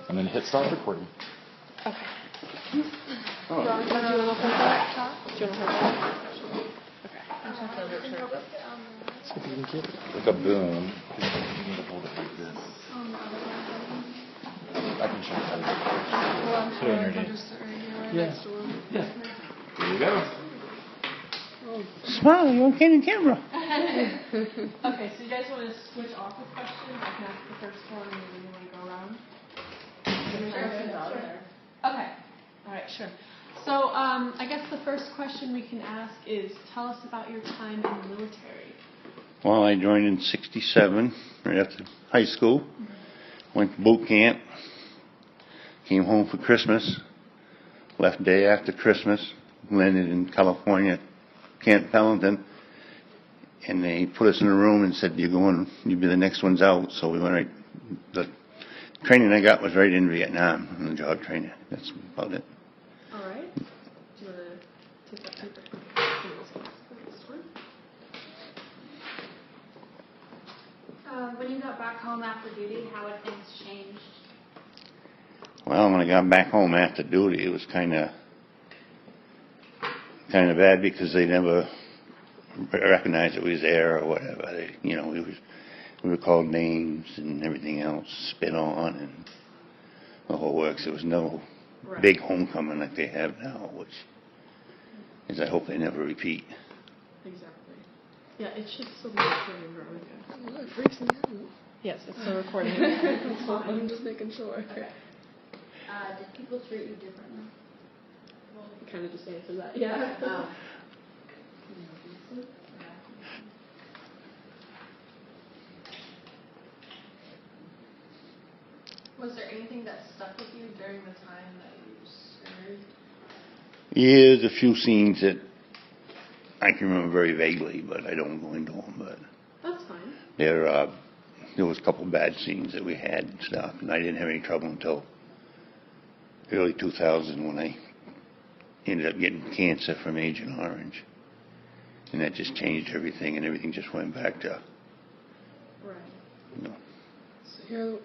I'm going to hit stop recording. Okay. Oh. Ron, do you want to hold that? Do you want to hold that? Okay. See if you can get it. Like a boom. You need to hold it like this. I can show you how to do it. Put it underneath. Yeah. Here you go. Smile, you're okay on camera. Okay, so you guys want to switch off the questions? I can ask the first one and then you want to go around? Sure. Okay. All right, sure. So I guess the first question we can ask is, tell us about your time in the military. Well, I joined in '67, right after high school. Went to boot camp. Came home for Christmas. Left day after Christmas. Landed in California, Camp Pendleton. And they put us in a room and said, you'll be the next ones out. So we went right. The training I got was right in Vietnam, on the job training. That's about it. All right. Do you want to take that paper? This one? When you got back home after duty, how had things changed? Well, when I got back home after duty, it was kind of bad because they never recognized it was there or whatever. We were called names and everything else, spit on and the whole works. There was no big homecoming like they have now, which is I hope they never repeat. Exactly. Yeah, it should still be recording, Veronica. It freaks me out. Yes, it's still recording. It's fine. I'm just making sure. Okay. Did people treat you differently? Well, you kind of just answered that. Yeah. Was there anything that stuck with you during the time that you served? Yeah, there's a few scenes that I can remember very vaguely, but I don't go into them. But that's fine. There was a couple of bad scenes that we had and stuff, and I didn't have any trouble until early 2000 when I ended up getting cancer from Agent Orange, and that just changed everything, and everything just went back to. Right. So you're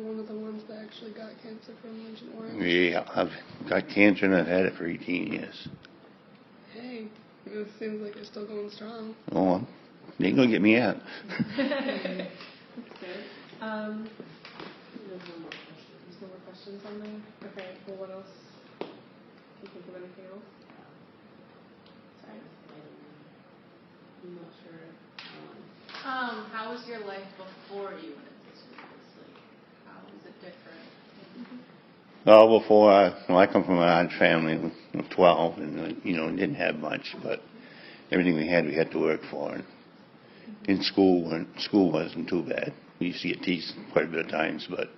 one of the ones that actually got cancer from Agent Orange? Yeah, I've got cancer and I've had it for 18 years. Hey, it seems like you're still going strong. Oh, they ain't gonna get me out. Okay. There's no more questions on there? Okay, well, what else? Can you think of anything else? Sorry. I'm not sure. How was your life before you went into service? Like, how was it different? Oh, before I come from an odd family of 12, and didn't have much, but everything we had to work for. And in school wasn't too bad. We used to get teased quite a bit of times, but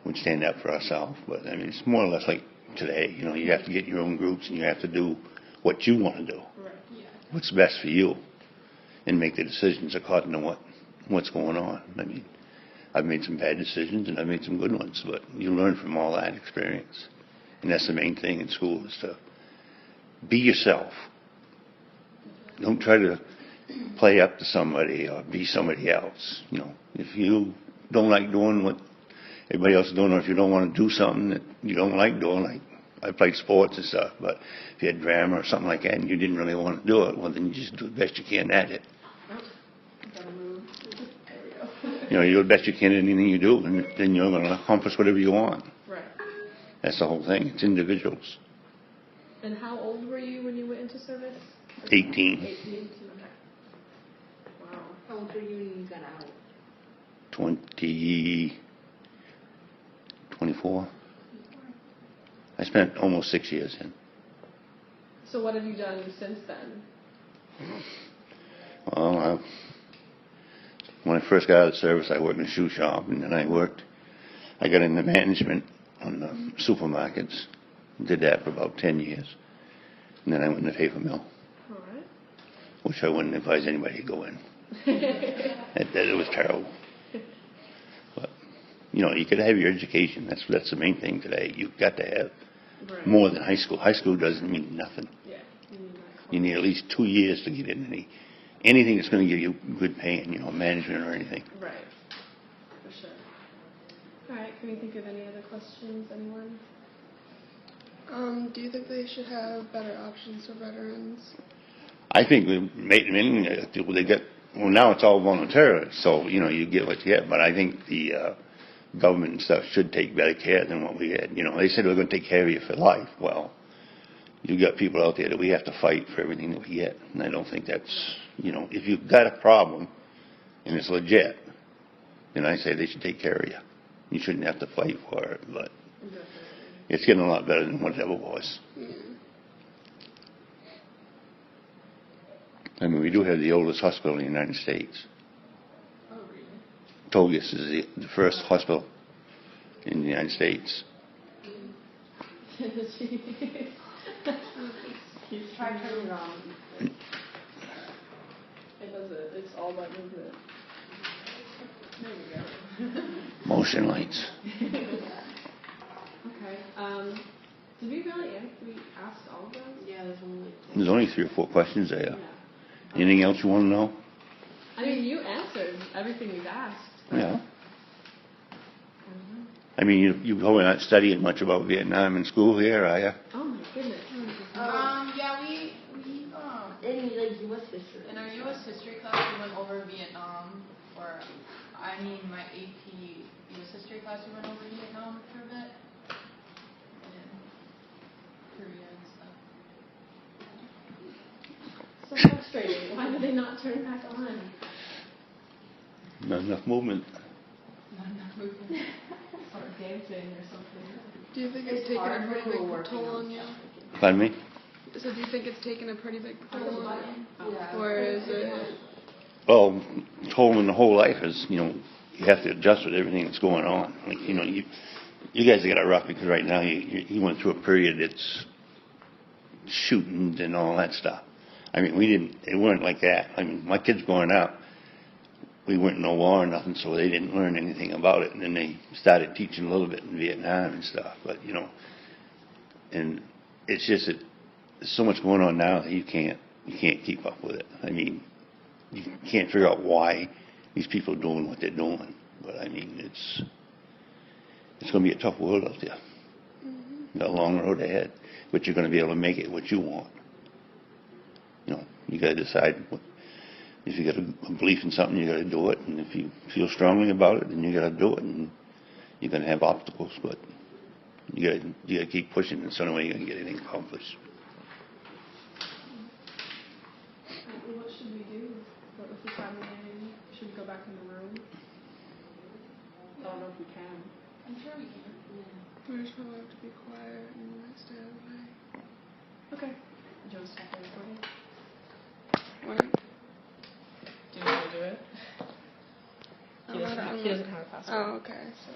we'd stand up for ourselves. But I mean, it's more or less like today. You have to get your own groups, and you have to do what you want to do. Right. Yeah. What's best for you, and make the decisions according to what's going on. I mean, I've made some bad decisions and I've made some good ones, but you learn from all that experience. And that's the main thing in school, is to be yourself. Don't try to play up to somebody or be somebody else. If you don't like doing what everybody else is doing, or if you don't want to do something that you don't like doing, like I played sports and stuff, but if you had drama or something like that and you didn't really want to do it, well, then you just do the best you can at it. You do the best you can at anything you do, and then you're going to accomplish whatever you want. Right. That's the whole thing. It's individuals. And how old were you when you went into service? 18. 18. Okay. Wow. How old were you when you got out? 24. I spent almost 6 years in. So what have you done since then? Well, when I first got out of service, I worked in a shoe shop, and then I got into management on the supermarkets. Did that for about 10 years. And then I went in the paper mill. All right. Which I wouldn't advise anybody to go in. It was terrible. But, you could have your education. That's the main thing today. You've got to have more than high school. High school doesn't mean nothing. Yeah. You need at least 2 years to get in anything that's going to give you good pay, management or anything. Right. For sure. All right. Can we you think of any other questions, anyone? Do you think they should have better options for veterans? I think we made them in, they get, well, now it's all voluntary, so, you know, you get what you get, but I think the government and stuff should take better care than what we had. You know, they said we're going to take care of you for life. Well, you got people out there that we have to fight for everything that we get, and I don't think that's, you know, if you've got a problem and it's legit, then I say they should take care of you. You shouldn't have to fight for it, but it's getting a lot better than what it ever was. Yeah. I mean, we do have the oldest hospital in the United States. Oh, really? Togus is the first hospital in the United States. He's trying to turn it on. It does it. It's all about movement. There we go. Motion lights. Okay. Did we ask all of those? Yeah, There's only 3 or 4 questions there. Yeah. Anything else you want to know? I mean, you answered everything we've asked. Yeah. I mean, you probably not studying much about Vietnam in school here, are you? Oh my goodness. Yeah, we In like U.S. history. in our U.S. history class we went over Vietnam, or I mean my AP U.S. history class we went over Vietnam for a bit, and Korea and stuff. So frustrating. Why did they not turn back on? Not enough movement. Not enough movement. Or dancing or something. Do you think it's taken a pretty big toll on you? Pardon me? So do you think it's taken a pretty big toll on you? Yeah. Or is it... Well, told in the whole life is, you know, you have to adjust with everything that's going on. Like, you know, you guys have got it rough because right now you went through a period that's shootings and all that stuff. I mean, it weren't like that. I mean, my kids growing up, we weren't in no war or nothing, so they didn't learn anything about it. And then they started teaching a little bit in Vietnam and stuff. But, you know, and it's just that there's so much going on now that you can't keep up with it. I mean, you can't figure out why these people are doing what they're doing. But, I mean, it's going to be a tough world out there. You got a long road ahead, but you're going to be able to make it what you want. You know, you got to decide if you got a belief in something, you got to do it, and if you feel strongly about it, then you got to do it. And you're going to have obstacles, but you got to keep pushing. It's the only way you're going to get anything accomplished. What should we do? What if we try meeting? Should we go back in the room? I don't know if we can. I'm sure we can. We just probably have to be quiet and stay away. Okay. Do you want to stop the recording? What? Do you want to do it? He doesn't have a password. Oh, okay. So.